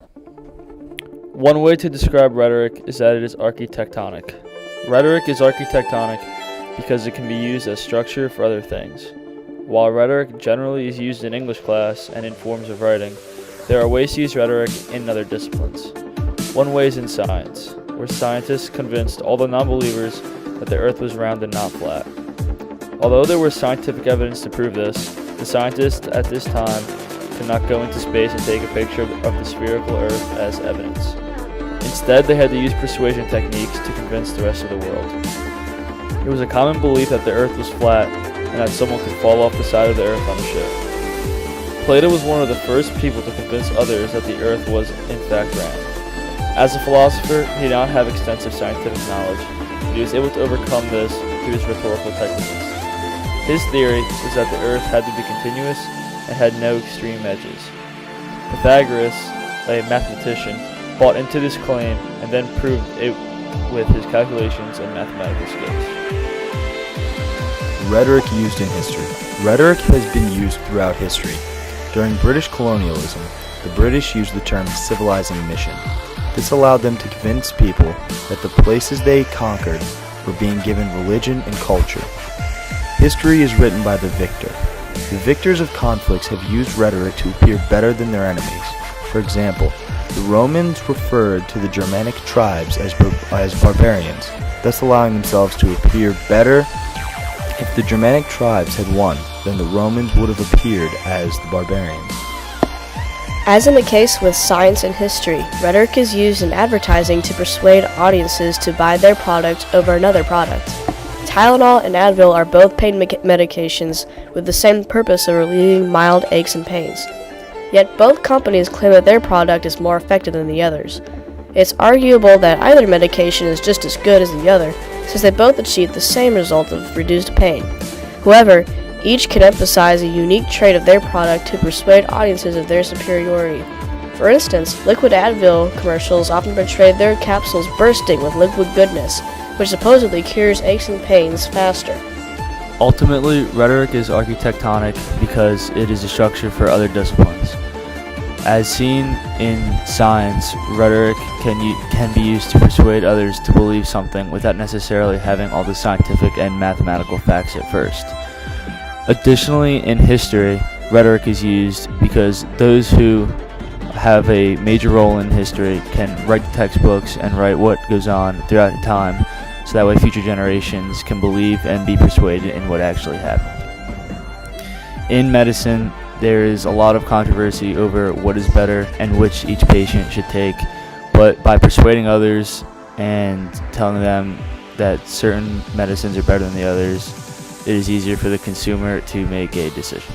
One way to describe rhetoric is that it is architectonic. Rhetoric is architectonic because it can be used as structure for other things. While rhetoric generally is used in English class and in forms of writing, there are ways to use rhetoric in other disciplines. One way is in science, where scientists convinced all the non-believers that the earth was round and not flat. Although there was scientific evidence to prove this, the scientists at this time could not go into space and take a picture of the spherical earth as evidence. Instead, they had to use persuasion techniques to convince the rest of the world. It was a common belief that the earth was flat and that someone could fall off the side of the earth on a ship. Plato was one of the first people to convince others that the earth was in fact round. As a philosopher, he did not have extensive scientific knowledge, but he was able to overcome this through his rhetorical techniques. His theory was that the earth had to be continuous and had no extreme edges. Pythagoras, a mathematician, bought into this claim and then proved it with his calculations and mathematical skills. Rhetoric used in history. Rhetoric has been used throughout history. During British colonialism, the British used the term civilizing mission. This allowed them to convince people that the places they conquered were being given religion and culture. History is written by the victor. The victors of conflicts have used rhetoric to appear better than their enemies. For example, the Romans referred to the Germanic tribes as barbarians, thus allowing themselves to appear better. If the Germanic tribes had won, then the Romans would have appeared as the barbarians. As in the case with science and history, rhetoric is used in advertising to persuade audiences to buy their product over another product. Tylenol and Advil are both pain medications with the same purpose of relieving mild aches and pains. Yet both companies claim that their product is more effective than the others. It's arguable that either medication is just as good as the other, since they both achieve the same result of reduced pain. However, each can emphasize a unique trait of their product to persuade audiences of their superiority. For instance, liquid Advil commercials often portray their capsules bursting with liquid goodness, which supposedly cures aches and pains faster. Ultimately, rhetoric is architectonic because it is a structure for other disciplines. As seen in science, rhetoric can be used to persuade others to believe something without necessarily having all the scientific and mathematical facts at first. Additionally, in history, rhetoric is used because those who have a major role in history can write the textbooks and write what goes on throughout time, so that way future generations can believe and be persuaded in what actually happened. In medicine, there is a lot of controversy over what is better and which each patient should take, but by persuading others and telling them that certain medicines are better than the others, it is easier for the consumer to make a decision.